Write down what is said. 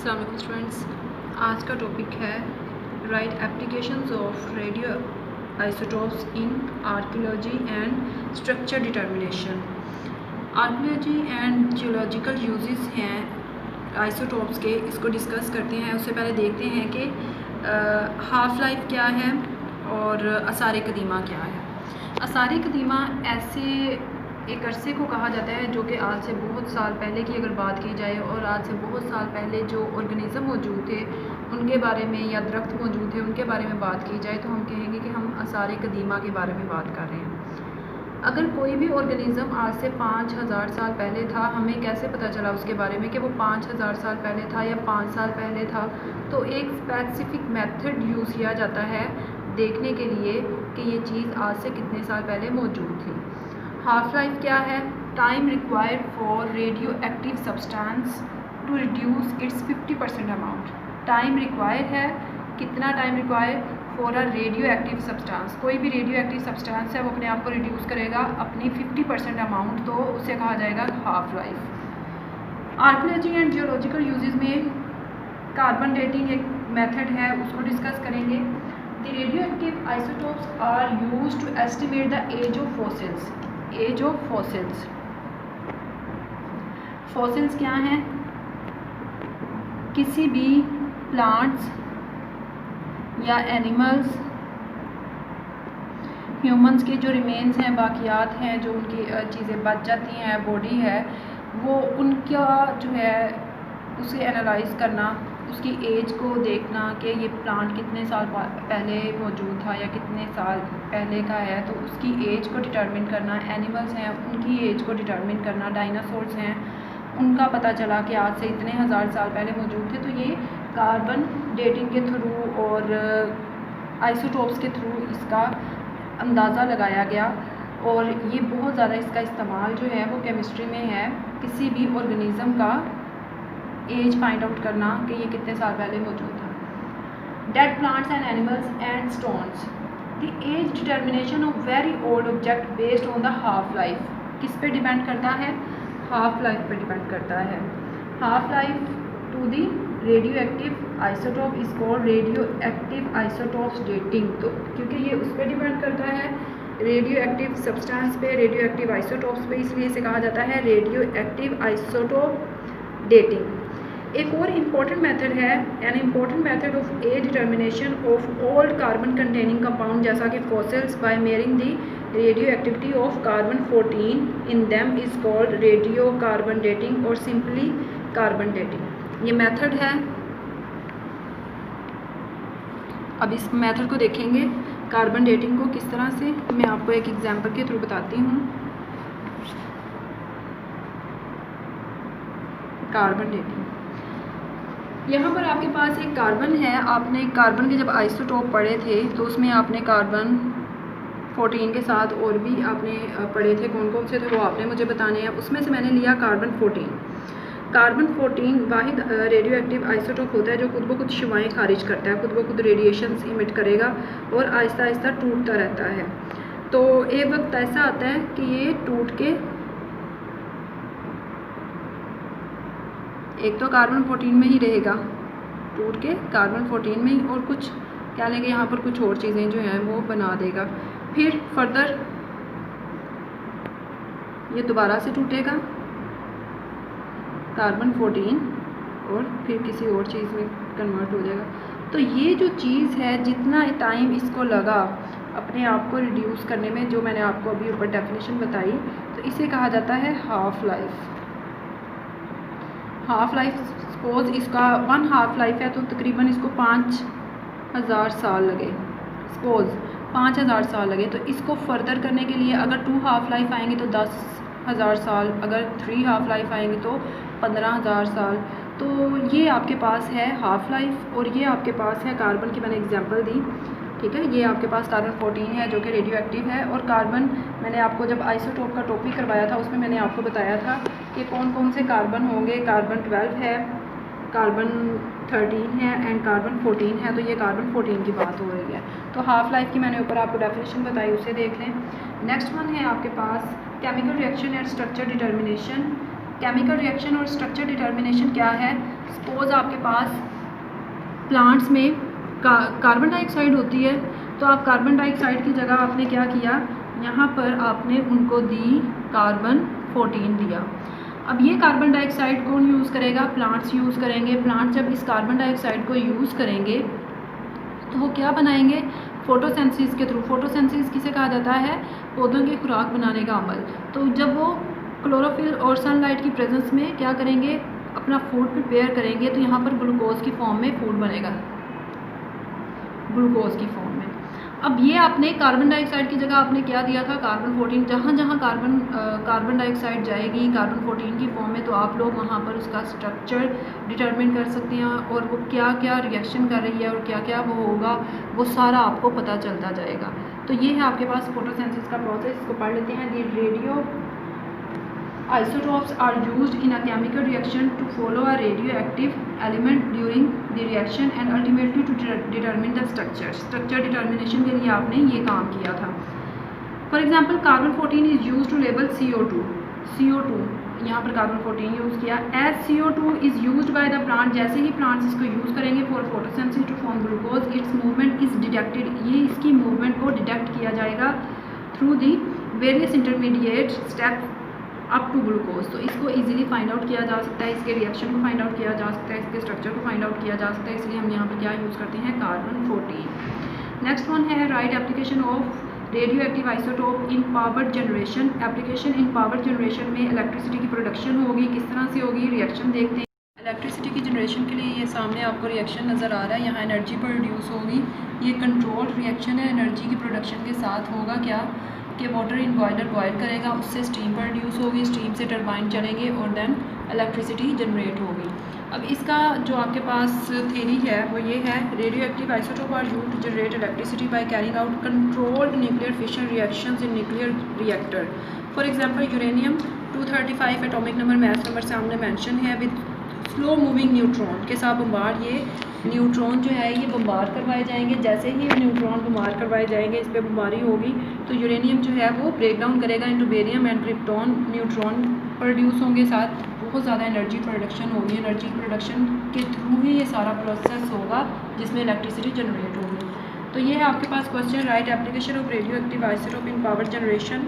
अस्सलाम वालेकुम स्टूडेंट्स। आज का टॉपिक है right applications of radio isotopes in archaeology and structure determination. Archaeology and geological uses हैं आइसोटोप्स के, इसको डिस्कस करते हैं। उससे पहले देखते हैं कि हाफ लाइफ क्या है और आसार कदीमा क्या है। आसार कदीमा ऐसे एक अरसे को कहा जाता है जो कि आज से बहुत साल पहले की अगर बात की जाए और आज से बहुत साल पहले जो ऑर्गेनिज़म मौजूद थे उनके बारे में या दरख्त मौजूद थे उनके बारे में बात की जाए तो हम कहेंगे कि हम आसार कदीमा के बारे में बात कर रहे हैं। अगर कोई भी ऑर्गेनिज़म आज से 5000 साल पहले था, हमें कैसे पता चला उसके बारे में कि वो 5000 साल पहले था या 5 साल पहले था, तो एक स्पेसिफिक मेथड यूज़ किया जाता है देखने के लिए कि ये चीज़ आज से कितने साल पहले मौजूद थी। हाफ लाइफ क्या है? Time required for radioactive substance to reduce its 50% amount. Time required है, कितना time required for a radioactive substance. कोई भी रेडियो एक्टिव सब्सटेंस है वो अपने आप को रिड्यूस करेगा अपनी 50% अमाउंट, तो उसे कहा जाएगा half life. Archaeology and geological uses में कार्बन डेटिंग एक मेथड है, उसको डिस्कस करेंगे। The radioactive isotopes are used to estimate the age of fossils. Age of fossils, fossils क्या हैं? किसी भी प्लांट्स या एनिमल्स, ह्यूमंस के जो रिमेन्स हैं, बाकियात हैं, जो उनकी चीज़ें बच जाती हैं, बॉडी है, वो उनका जो है उसे एनालाइज करना, उसकी एज को देखना कि ये प्लांट कितने साल पहले मौजूद था या कितने साल पहले का है, तो उसकी एज को डिटरमिन करना। एनिमल्स हैं उनकी एज को डिटरमिन करना। डायनासोर्स हैं उनका पता चला कि आज से इतने हज़ार साल पहले मौजूद थे, तो ये कार्बन डेटिंग के थ्रू और आइसोटोप्स के थ्रू इसका अंदाज़ा लगाया गया। और ये बहुत ज़्यादा इसका इस्तेमाल जो है वो केमिस्ट्री में है, किसी भी ऑर्गेनिज़म का एज फाइंड आउट करना कि ये कितने साल पहले मौजूद था। Dead plants and animals and stones, the age determination of very old object based on the half life. किस पे डिपेंड करता है? हाफ लाइफ पे डिपेंड करता है। Half life to the radioactive isotope is called radioactive isotopes dating. तो क्योंकि ये उस पर डिपेंड करता है रेडियो एक्टिव सब्सटेंस पे, रेडियो एक्टिव आइसोटोप्स पे, इसलिए इसे कहा जाता है रेडियो एक्टिव आइसोटोप डेटिंग। एक और इम्पॉर्टेंट मेथड है, an important method of age determination of old carbon containing compound जैसा कि fossils by measuring the radioactivity of carbon 14 in them is called radiocarbon dating और simply carbon dating. ये method है। अब इस method को देखेंगे carbon dating को किस तरह से, मैं आपको एक एग्जांपल के थ्रू बताती हूँ। कार्बन डेटिंग, यहाँ पर आपके पास एक कार्बन है। आपने कार्बन के जब आइसोटोप पढ़े थे तो उसमें आपने कार्बन 14 के साथ और भी आपने पढ़े थे, कौन कौन से थे वो आपने मुझे बताने हैं। उसमें से मैंने लिया कार्बन 14। कार्बन 14 वाहिद रेडियो एक्टिव आइसोटोप होता है जो खुद ब खुद शुआएँ खारिज करता है, खुद ब खुद रेडिएशंस इमिट करेगा और आहिस्ता आहिस्ता टूटता रहता है। तो एक वक्त ऐसा आता है कि ये टूट के एक तो कार्बन 14 में ही रहेगा, टूट के कार्बन 14 में ही, और कुछ क्या लेंगे यहाँ पर कुछ और चीज़ें जो हैं वो बना देगा। फिर फर्दर ये दोबारा से टूटेगा कार्बन 14 और फिर किसी और चीज़ में कन्वर्ट हो जाएगा। तो ये जो चीज़ है, जितना टाइम इसको लगा अपने आप को रिड्यूस करने में, जो मैंने आपको अभी ऊपर डेफिनेशन बताई, तो इसे कहा जाता है half life. Half life suppose इसका 1 हाफ लाइफ है तो तकरीबन इसको 5000 साल लगे, सपोज 5000 साल लगे, तो इसको फर्दर करने के लिए अगर 2 हाफ लाइफ आएंगे तो 10,000 साल, अगर 3 हाफ लाइफ आएंगे तो 15,000 साल। तो ये आपके पास है हाफ लाइफ और ये आपके पास है कार्बन की मैंने एग्जांपल दी, ठीक है। ये आपके पास कार्बन 14 है जो कि रेडियो एक्टिव है, और कार्बन मैंने आपको जब आइसोटोप का टॉपिक करवाया था उसमें मैंने आपको बताया था कि कौन कौन से कार्बन होंगे। कार्बन 12 है, कार्बन 13 है एंड कार्बन 14 है। तो ये कार्बन 14 की बात हो रही है। तो हाफ लाइफ की मैंने ऊपर आपको डेफिनेशन बताई, उसे देख लें। नेक्स्ट वन है आपके पास chemical reaction and structure determination. Chemical reaction और स्ट्रक्चर डिटर्मिनेशन क्या है? सपोज आपके पास प्लांट्स में कार्बन डाइऑक्साइड होती है, तो आप कार्बन डाइऑक्साइड की जगह आपने क्या किया, यहाँ पर आपने उनको दी कार्बन 14 दिया। अब ये कार्बन डाइऑक्साइड कौन यूज़ करेगा? प्लांट्स यूज़ करेंगे। प्लांट्स जब इस कार्बन डाइऑक्साइड को यूज़ करेंगे तो वो क्या बनाएंगे? फोटोसेंसिस के थ्रू। फोटोसेंसिस किसे कहा जाता है? पौधों की खुराक बनाने का अमल। तो जब वो क्लोरोफिल और सनलाइट की प्रेजेंस में क्या करेंगे? अपना फूड प्रिपेयर करेंगे, तो यहाँ पर ग्लूकोज की फॉर्म में फूड बनेगा, ग्लूकोज की फॉर्म में। अब ये आपने कार्बन डाइऑक्साइड की जगह आपने क्या दिया था? कार्बन 14। जहाँ जहाँ कार्बन डाइऑक्साइड जाएगी कार्बन 14 की फॉर्म में, तो आप लोग वहाँ पर उसका स्ट्रक्चर डिटरमिन कर सकते हैं और वो क्या क्या रिएक्शन कर रही है और क्या क्या वो होगा, वो सारा आपको पता चलता जाएगा। तो ये है आपके पास फोटोसिंथेसिस का प्रोसेस। इसको पढ़ लेते हैं। दी radio isotopes are used in a chemical reaction to follow a radioactive element during the reaction and ultimately to determine the structure. Structure determination के लिए आपने ये काम किया था। For example, carbon 14 is used to label CO2. CO2 यहाँ पर carbon 14 use किया। As CO2 is used by the plant, जैसे ही प्लांट्स इसको यूज़ करेंगे for photosynthesis to form glucose, its movement is detected. ये इसकी मूवमेंट को डिटेक्ट किया जाएगा through the various intermediate steps up to glucose. तो इसको इजीली फाइंड आउट किया जा सकता है, इसके रिएक्शन को फाइंड आउट किया जा सकता है, इसके स्ट्रक्चर को फाइंड आउट किया जा सकता है। इसलिए हम यहाँ पर क्या यूज़ करते हैं? कार्बन 14। नेक्स्ट वन है right application of radioactive isotope in power generation. Application in power generation में इलेक्ट्रिसिटी की प्रोडक्शन होगी। किस तरह से होगी? रिएक्शन देखते हैं। इलेक्ट्रिसिटी की जनरेशन के लिए ये सामने आपको रिएक्शन नज़र आ रहा है। यहाँ एनर्जी प्रोड्यूस होगी। ये कंट्रोल रिएक्शन है। एनर्जी की प्रोडक्शन के साथ होगा क्या कि वाटर इन बॉयलर बॉयल करेगा, उससे स्टीम प्रोड्यूस होगी, स्टीम से टरबाइन चलेंगे और देन इलेक्ट्रिसिटी जनरेट होगी। अब इसका जो आपके पास थ्योरी है वो ये है, radioactive isotope are used to generate electricity by carrying out controlled nuclear fission reactions in nuclear reactor. For example uranium 235 atomic number mass number सामने मेंशन है विद स्लो मूविंग न्यूट्रॉन के साथ bomber. ये neutron जो है ये bomber करवाए जाएंगे। जैसे ही न्यूट्रॉन बम्बार करवाए जाएंगे, इस पर बम्बारी होगी, तो यूरेनियम जो है वो ब्रेक डाउन करेगा into barium and krypton. Neutron produce होंगे, साथ बहुत ज़्यादा एनर्जी प्रोडक्शन होगी। एनर्जी प्रोडक्शन के थ्रू ही ये सारा प्रोसेस होगा जिसमें इलेक्ट्रिसिटी जनरेट होगी। तो ये है आपके पास question, right application of radioactive isotope in power generation.